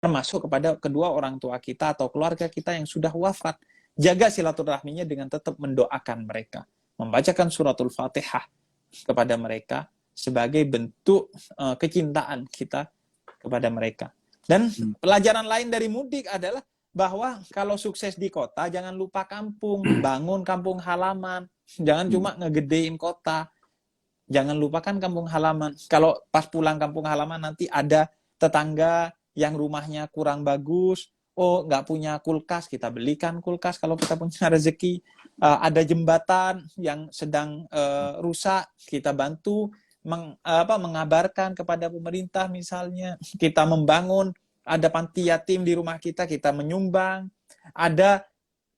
termasuk kepada kedua orang tua kita atau keluarga kita yang sudah wafat. Jaga silaturahminya dengan tetap mendoakan mereka, membacakan suratul Fatihah kepada mereka sebagai bentuk kecintaan kita kepada mereka. Dan pelajaran lain dari mudik adalah bahwa kalau sukses di kota, jangan lupa kampung, bangun kampung halaman, jangan cuma ngegedein kota, jangan lupakan kampung halaman. Kalau pas pulang kampung halaman nanti ada tetangga yang rumahnya kurang bagus, oh nggak punya kulkas, kita belikan kulkas kalau kita punya rezeki. Ada jembatan yang sedang rusak, kita bantu mengabarkan kepada pemerintah misalnya. Kita membangun, ada panti yatim di rumah kita, kita menyumbang. Ada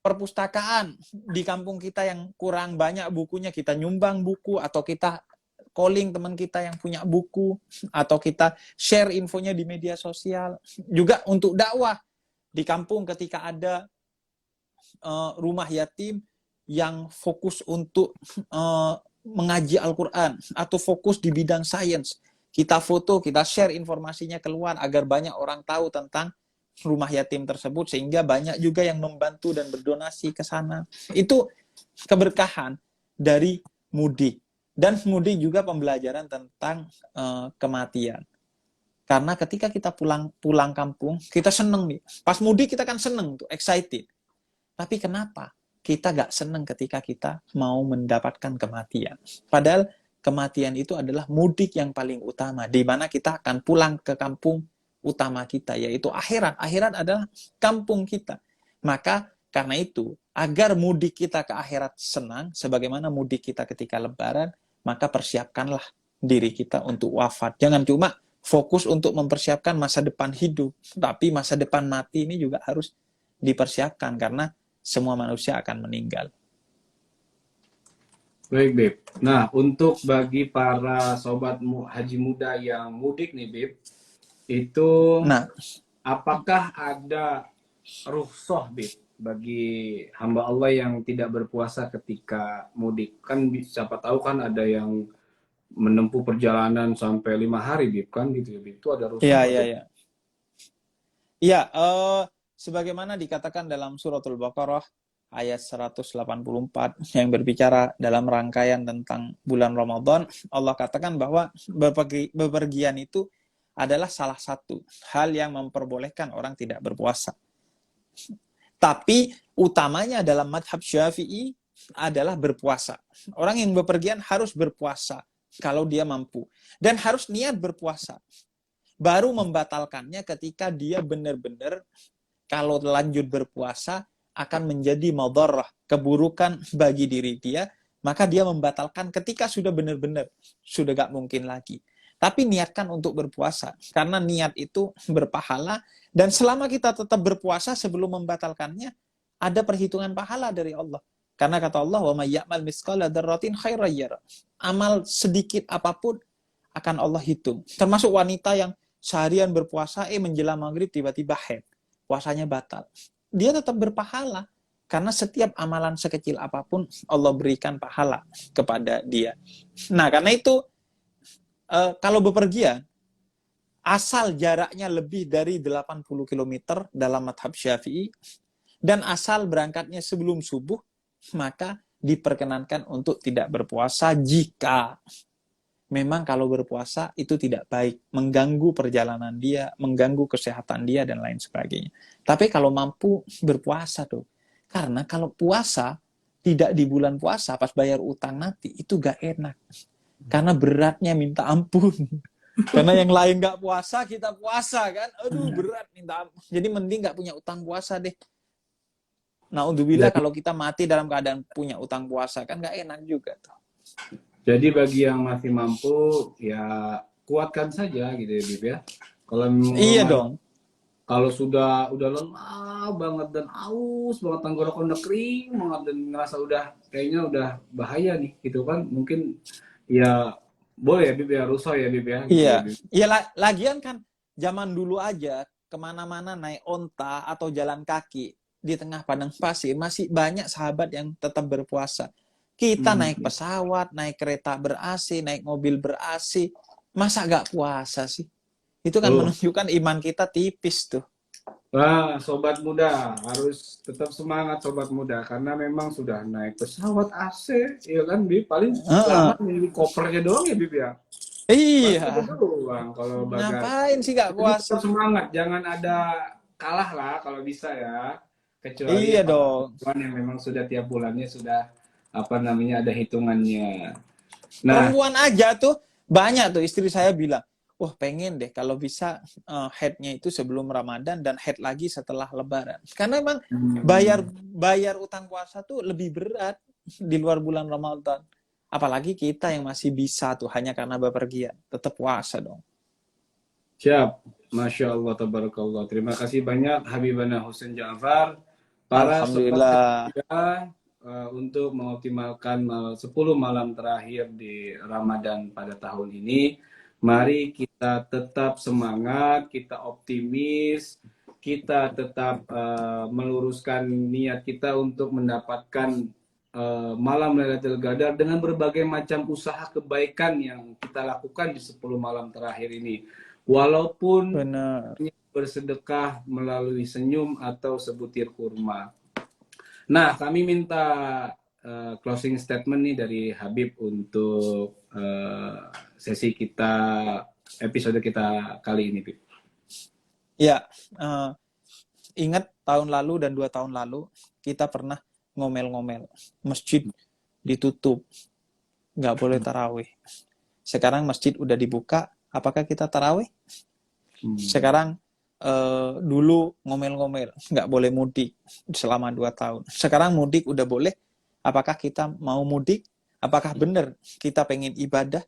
perpustakaan di kampung kita yang kurang banyak bukunya, kita nyumbang buku, atau kita calling teman kita yang punya buku, atau kita share infonya di media sosial. Juga untuk dakwah di kampung ketika ada rumah yatim yang fokus untuk mengaji Al-Quran atau fokus di bidang sains, kita foto, kita share informasinya keluar agar banyak orang tahu tentang rumah yatim tersebut, sehingga banyak juga yang membantu dan berdonasi ke sana. Itu keberkahan dari mudik. Dan mudik juga pembelajaran tentang kematian. Karena ketika kita pulang kampung, kita seneng nih. Pas mudik kita kan seneng tuh, excited. Tapi kenapa kita gak seneng ketika kita mau mendapatkan kematian? Padahal kematian itu adalah mudik yang paling utama, di mana kita akan pulang ke kampung utama kita, yaitu akhirat. Akhirat adalah kampung kita. Maka karena itu, agar mudik kita ke akhirat senang, sebagaimana mudik kita ketika lebaran, maka persiapkanlah diri kita untuk wafat. Jangan cuma fokus untuk mempersiapkan masa depan hidup, tapi masa depan mati ini juga harus dipersiapkan, karena semua manusia akan meninggal. Baik, Bib. Nah, untuk bagi para sobat haji muda yang mudik nih, Bib, itu apakah ada rukhsah, Bib, bagi hamba Allah yang tidak berpuasa ketika mudik? Kan siapa tahu kan ada yang menempuh perjalanan sampai 5 hari, Bib, kan gitu ya, Bib. Itu ada rukhsah. Iya, sebagaimana dikatakan dalam suratul Baqarah ayat 184 yang berbicara dalam rangkaian tentang bulan Ramadan, Allah katakan bahwa bepergian itu adalah salah satu hal yang memperbolehkan orang tidak berpuasa. Tapi utamanya dalam madhab Syafi'i adalah berpuasa. Orang yang bepergian harus berpuasa kalau dia mampu. Dan harus niat berpuasa. Baru membatalkannya ketika dia benar-benar kalau lanjut berpuasa akan menjadi madharrah, keburukan bagi diri dia, maka dia membatalkan ketika sudah benar-benar, sudah gak mungkin lagi. Tapi niatkan untuk berpuasa, karena niat itu berpahala, dan selama kita tetap berpuasa sebelum membatalkannya, ada perhitungan pahala dari Allah. Karena kata Allah, wa may ya'mal mithqala dzarratin khairan yara. Amal sedikit apapun akan Allah hitung. Termasuk wanita yang seharian berpuasa, menjelang maghrib tiba-tiba haid, puasanya batal. Dia tetap berpahala, karena setiap amalan sekecil apapun Allah berikan pahala kepada dia. Nah, karena itu kalau bepergian, asal jaraknya lebih dari 80 km dalam madhab Syafi'i, dan asal berangkatnya sebelum subuh, maka diperkenankan untuk tidak berpuasa jika memang kalau berpuasa itu tidak baik, mengganggu perjalanan dia, mengganggu kesehatan dia, dan lain sebagainya. Tapi kalau mampu berpuasa tuh, karena kalau puasa tidak di bulan puasa, pas bayar utang nanti, itu gak enak. Karena beratnya minta ampun. Karena yang lain gak puasa, kita puasa kan, aduh berat minta ampun. Jadi mending gak punya utang puasa deh. Naudzubillah kalau kita mati dalam keadaan punya utang puasa, kan gak enak juga tuh. Jadi bagi yang masih mampu, ya kuatkan saja gitu ya, Bib ya. Kalau iya dong. Kalau sudah lelah banget dan aus banget, tenggorokan udah kering banget dan ngerasa udah kayaknya udah bahaya nih gitu kan, mungkin ya boleh ya, Bib ya, rusak ya, Bib ya. Gitu iya. Ya, Bib. Iya, lagian kan zaman dulu aja kemana-mana naik onta atau jalan kaki di tengah padang pasir, masih banyak sahabat yang tetap berpuasa. Kita naik pesawat, naik kereta ber-AC, naik mobil ber-AC, masa gak puasa sih? Itu kan menunjukkan iman kita tipis tuh. Wah, sobat muda harus tetap semangat sobat muda karena memang sudah naik pesawat AC, ya kan Bib? Paling lama nih kopernya doang ya Bib ya. Paling itu Iya. doang kalau bagasi. Ngapain sih nggak Jadi tetap puasa? semangat, jangan ada kalah lah kalau bisa ya. Kecuali Iya para dong. perempuan yang memang sudah tiap bulannya sudah apa namanya ada hitungannya. Nah, Perempuan aja tuh banyak tuh istri saya bilang, wah pengen deh kalau bisa headnya itu sebelum Ramadan dan head lagi setelah Lebaran. Karena emang bayar hmm, bayar utang puasa tuh lebih berat di luar bulan Ramadan. Apalagi kita yang masih bisa tuh hanya karena bepergian, tetap puasa dong. siap. Masya Allah, tabarakallah. Terima kasih banyak Habibana Husain Ja'far. Para sobat Alhamdulillah. kita untuk mengoptimalkan 10 malam terakhir di Ramadan pada tahun ini. Mari kita tetap semangat, kita optimis, kita tetap meluruskan niat kita untuk mendapatkan malam Lailatul Qadar dengan berbagai macam usaha kebaikan yang kita lakukan di 10 malam terakhir ini. Walaupun Benar. bersedekah melalui senyum atau sebutir kurma. Nah, kami minta closing statement nih dari Habib untuk sesi kita, episode kita kali ini, Bib. Ya, ingat tahun lalu dan 2 tahun lalu kita pernah ngomel-ngomel. Masjid ditutup, nggak boleh tarawih. Sekarang masjid udah dibuka, apakah kita tarawih? Sekarang dulu ngomel-ngomel, nggak boleh mudik selama 2 tahun. Sekarang mudik udah boleh, apakah kita mau mudik? Apakah benar kita pengen ibadah,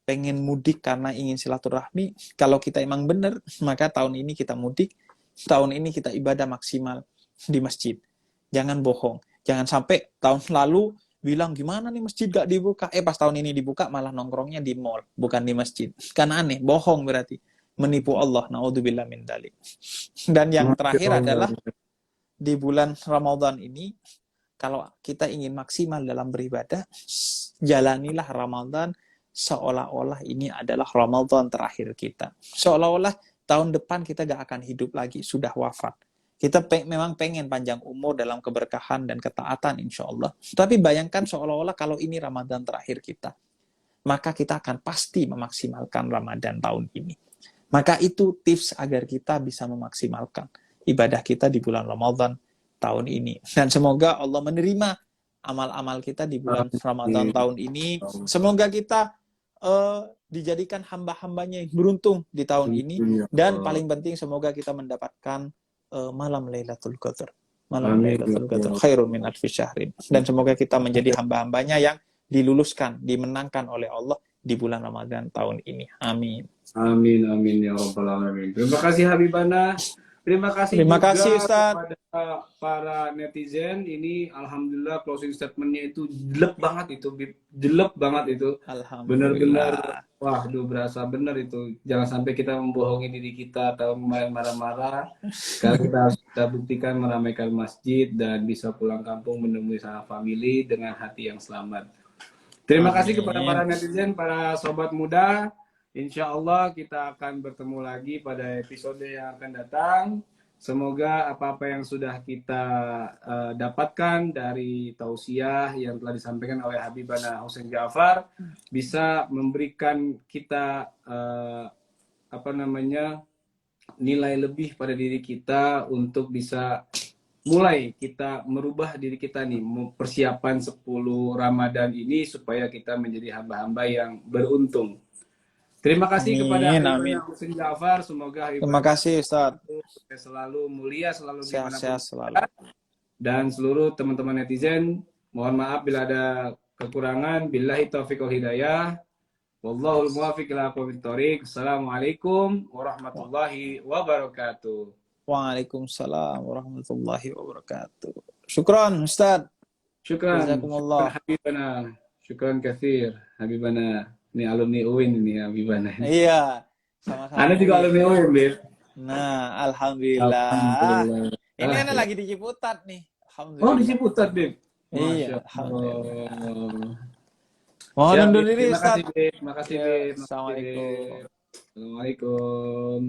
pengen mudik karena ingin silaturahmi? Kalau kita emang benar, maka tahun ini kita mudik, tahun ini kita ibadah maksimal di masjid. Jangan bohong. Jangan sampai tahun lalu bilang gimana nih masjid gak dibuka. Pas tahun ini dibuka malah nongkrongnya di mall, bukan di masjid. Kan aneh, bohong berarti. Menipu Allah, naudzubillah min dzalik. Dan yang terakhir adalah di bulan Ramadan ini, kalau kita ingin maksimal dalam beribadah, jalanilah Ramadan seolah-olah ini adalah Ramadan terakhir kita. Seolah-olah tahun depan kita gak akan hidup lagi, sudah wafat. Kita memang pengen panjang umur dalam keberkahan dan ketaatan insya Allah. Tapi bayangkan seolah-olah kalau ini Ramadan terakhir kita. Maka kita akan pasti memaksimalkan Ramadan tahun ini. Maka itu tips agar kita bisa memaksimalkan ibadah kita di bulan Ramadan tahun ini. Dan semoga Allah menerima amal-amal kita di bulan Ramadan tahun ini. Semoga kita dijadikan hamba-hambanya yang beruntung di tahun ini. Dan paling penting semoga kita mendapatkan malam Lailatul Qadar. Malam Lailatul Qadar khairun min alfi syahrin. Dan semoga kita menjadi hamba-hambanya yang diluluskan, dimenangkan oleh Allah di bulan Ramadan tahun ini. Amin. Amin, amin ya rabbal alamin. Terima kasih Habibana. Terima kasih Ustaz. kepada para netizen. Ini alhamdulillah closing statementnya itu jelek banget itu, jelek banget itu. Benar-benar, wah, berasa benar itu. Jangan sampai kita membohongi diri kita atau main marah-marah. Karena kita harus kita buktikan meramaikan masjid dan bisa pulang kampung menemui sanak famili dengan hati yang selamat. Terima kasih kepada para netizen, para sobat muda. Insya Allah kita akan bertemu lagi pada episode yang akan datang. Semoga apa-apa yang sudah kita dapatkan dari tausiah yang telah disampaikan oleh Habibana Husain Ja'far bisa memberikan kita nilai lebih pada diri kita untuk bisa mulai kita merubah diri kita nih, persiapan 10 Ramadan ini supaya kita menjadi hamba-hamba yang beruntung. Terima kasih kepada Habibana Husain Ja'far. Semoga terima kasih Ustaz. Selalu mulia, selalu sehat selalu. Dan seluruh teman-teman netizen, mohon maaf bila ada kekurangan. Billahi taufiq wal hidayah. Wallahul muwaffiq ila aqwamit thoriq. Assalamualaikum warahmatullahi wabarakatuh. Waalaikumsalam warahmatullahi wabarakatuh. Syukran Ustaz. Syukran. Jazakumullah. Habibana. Syukran katsir Habibana. Ini alumni UIN ini Habibana. Iya. Sama-sama. Anda juga alumni UIN, Bib. Nah, alhamdulillah. Ini Anda lagi di Ciputat nih. Alhamdulillah. Oh, di Ciputat, Bib. Iya, alhamdulillah. Mohon undur diri, Ustaz. Terima kasih, Bib. Assalamualaikum. Assalamualaikum.